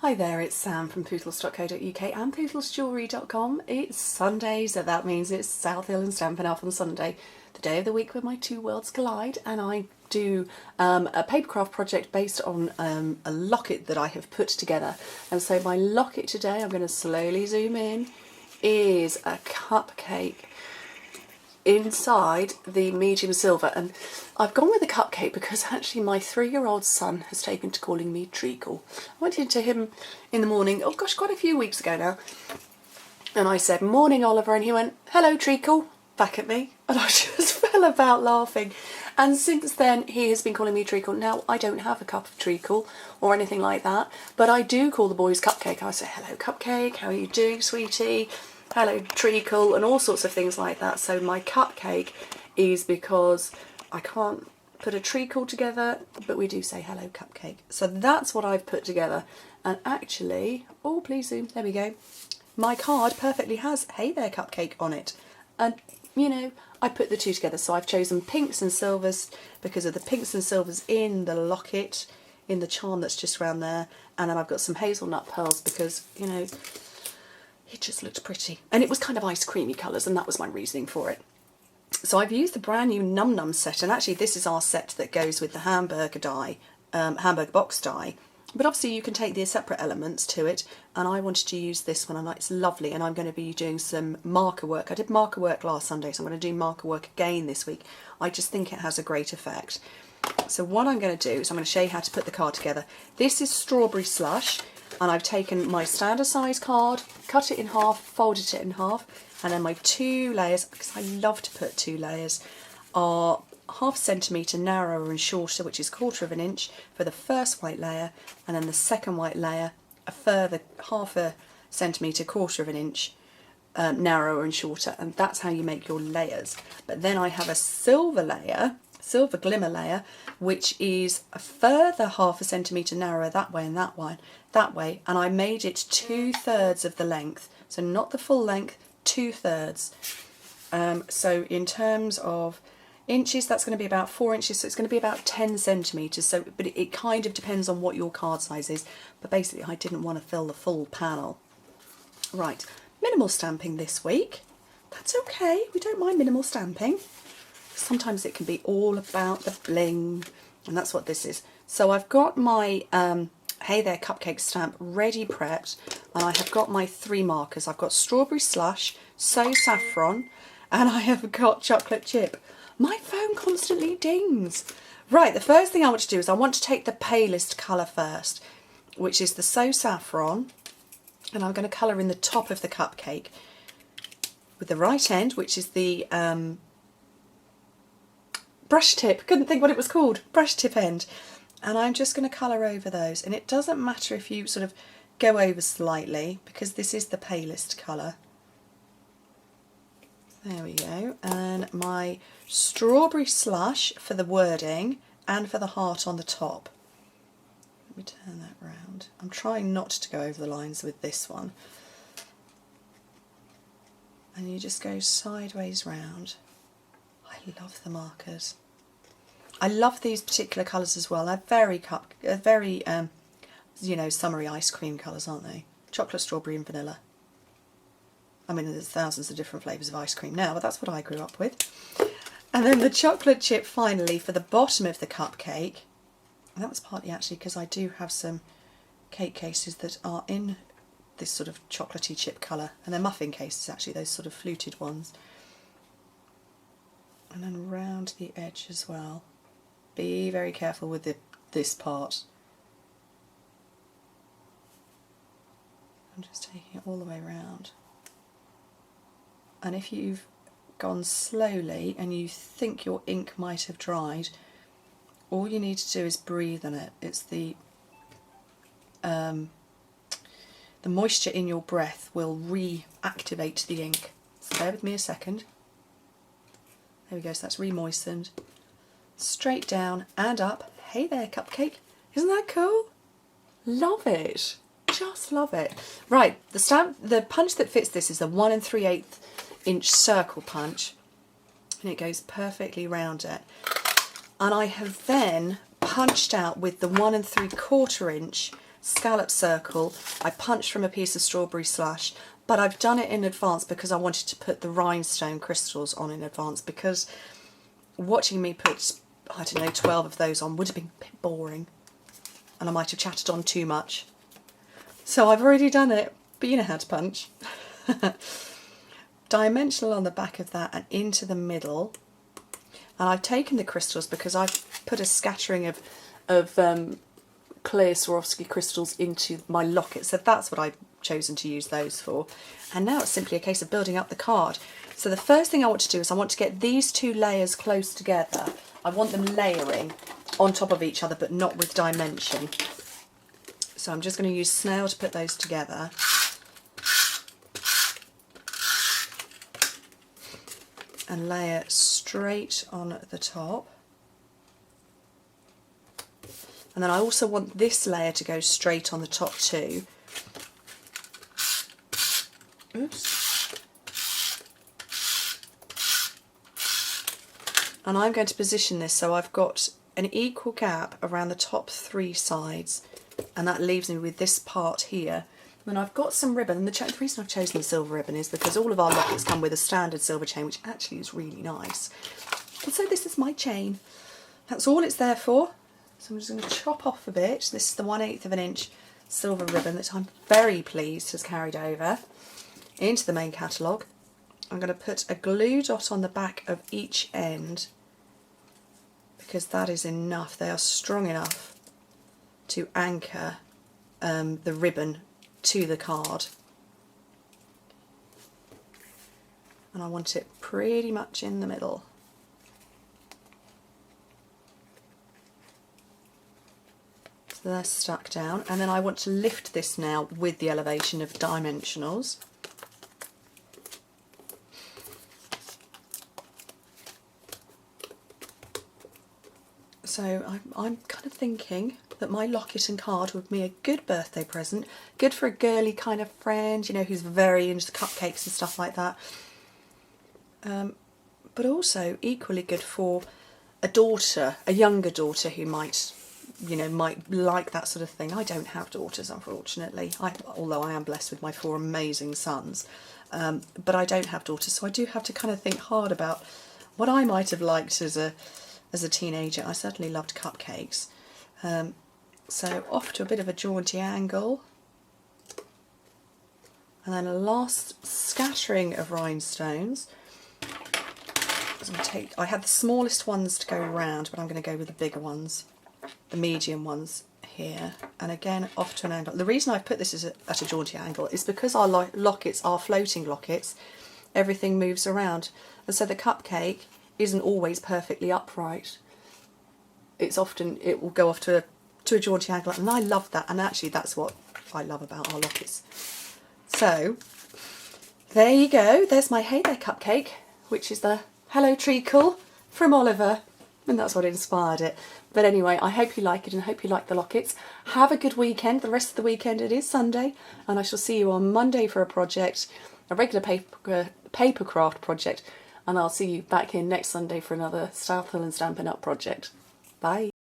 Hi there, it's Sam from poodles.co.uk and poodlesjewellery.com. It's Sunday, so that means it's South Hill and Stampin' Up on Sunday, the day of the week when my two worlds collide, and I do a papercraft project based on a locket that I have put together. And so my locket today, I'm going to slowly zoom in, is a cupcake inside the medium silver, and I've gone with a cupcake because actually my 3-year-old son has taken to calling me Treacle. I went into him in the morning, oh gosh, quite a few weeks ago now, and I said, "Morning, Oliver," and he went, "Hello, Treacle," back at me, and I just fell about laughing. And since then he has been calling me Treacle. Now, I don't have a cup of treacle or anything like that, but I do call the boys Cupcake. I say, "Hello, Cupcake, how are you doing, sweetie? Hello, Treacle," and all sorts of things like that. So my cupcake is because I can't put a treacle together, but we do say hello, Cupcake. So that's what I've put together. And actually, oh please zoom, there we go. My card perfectly has "Hey there, Cupcake" on it. And you know, I put the two together. So I've chosen pinks and silvers because of the pinks and silvers in the locket, in the charm that's just around there. And then I've got some hazelnut pearls because, you know, it just looked pretty. And it was kind of ice creamy colours, and that was my reasoning for it. So I've used the brand new Num Num set, and actually this is our set that goes with the hamburger die, hamburger box die. But obviously you can take the separate elements to it, and I wanted to use this one, and it's lovely, and I'm going to be doing some marker work. I did marker work last Sunday, so I'm going to do marker work again this week. I just think it has a great effect. So what I'm going to do is I'm going to show you how to put the card together. This is Strawberry Slush, and I've taken my standard size card, cut it in half, folded it in half, and then my two layers, because I love to put 2 layers, are 1/2 centimetre narrower and shorter, which is 1/4 inch for the first white layer, and then the second white layer a further 1/2 centimetre, 1/4 inch narrower and shorter, and that's how you make your layers. But then I have a silver layer, silver glimmer layer, which is a further 1/2 centimetre narrower that way and that way, and I made it 2/3 of the length, so not the full length, 2/3. So in terms of inches, that's going to be about 4 inches, so it's going to be about 10 centimetres. So, but it kind of depends on what your card size is. But basically, I didn't want to fill the full panel. Right, minimal stamping this week. That's okay. We don't mind minimal stamping. Sometimes it can be all about the bling, and that's what this is. So I've got my Hey There Cupcake stamp ready prepped, and I have got my 3 markers. I've got Strawberry Slush, So Saffron, and I have got Chocolate Chip. My phone constantly dings. Right, the first thing I want to do is I want to take the palest colour first, which is the So Saffron, and I'm going to colour in the top of the cupcake with the right end, which is the brush tip. Couldn't think what it was called. Brush tip end. And I'm just going to colour over those. And it doesn't matter if you sort of go over slightly, because this is the palest colour. There we go. And my Strawberry Slush for the wording and for the heart on the top. Let me turn that round. I'm trying not to go over the lines with this one. And you just go sideways round. I love the markers. I love these particular colours as well. They're very you know, summery ice cream colours, aren't they? Chocolate, strawberry and vanilla. I mean, there's thousands of different flavours of ice cream now, but that's what I grew up with. And then the chocolate chip finally for the bottom of the cupcake. And that was partly actually because I do have some cake cases that are in this sort of chocolatey chip colour, and they're muffin cases actually, those sort of fluted ones. And then round the edge as well. Be very careful with this part. I'm just taking it all the way around. And if you've gone slowly and you think your ink might have dried, all you need to do is breathe on it. It's the moisture in your breath will reactivate the ink. So bear with me a second. There we go, so that's re-moistened. Straight down and up. Hey there, Cupcake. Isn't that cool? Love it. Just love it. Right, the punch that fits this is the 1 3/8 inch circle punch, and it goes perfectly round it. And I have then punched out with the 1 3/4 inch scallop circle. I punched from a piece of strawberry slash, but I've done it in advance because I wanted to put the rhinestone crystals on in advance, because watching me put, I don't know, 12 of those on would have been a bit boring and I might have chatted on too much. So I've already done it, but you know how to punch. Dimensional on the back of that and into the middle. And I've taken the crystals because I've put a scattering of clear Swarovski crystals into my locket, so that's what I've chosen to use those for. And now it's simply a case of building up the card. So the first thing I want to do is I want to get these two layers close together. I want them layering on top of each other, but not with dimension. So I'm just going to use snail to put those together. And layer straight on the top. And then I also want this layer to go straight on the top too. Oops. And I'm going to position this so I've got an equal gap around the top 3 sides, and that leaves me with this part here. And I've got some ribbon, and the reason I've chosen the silver ribbon is because all of our lockets come with a standard silver chain, which actually is really nice. And so this is my chain. That's all it's there for. So I'm just going to chop off a bit. This is the 1/8 of an inch silver ribbon that I'm very pleased has carried over into the main catalogue. I'm going to put a glue dot on the back of each end because that is enough. They are strong enough to anchor the ribbon to the card. And I want it pretty much in the middle. So they're stuck down, and then I want to lift this now with the elevation of dimensionals. So I'm kind of thinking that my locket and card would be a good birthday present, good for a girly kind of friend, you know, who's very into cupcakes and stuff like that. But also equally good for a daughter, a younger daughter who might, you know, might like that sort of thing. I don't have daughters, unfortunately, although I am blessed with my 4 amazing sons. But I don't have daughters, so I do have to kind of think hard about what I might have liked as a teenager. I certainly loved cupcakes. So off to a bit of a jaunty angle. And then a last scattering of rhinestones. I had the smallest ones to go round, but I'm going to go with the bigger ones, the medium ones here. And again, off to an angle. The reason I've put this at a jaunty angle is because our lockets are floating lockets. Everything moves around. And so the cupcake isn't always perfectly upright. It will go off to a jaunty angle, and I love that, and actually that's what I love about our lockets. So there you go, there's my Hey There cupcake, which is the Hello Treacle from Oliver, and that's what inspired it. But anyway, I hope you like it and hope you like the lockets. Have a good weekend. The rest of the weekend, it is Sunday, and I shall see you on Monday for a project, a regular paper craft project, and I'll see you back here next Sunday for another South Hill and Stampin' Up project. Bye.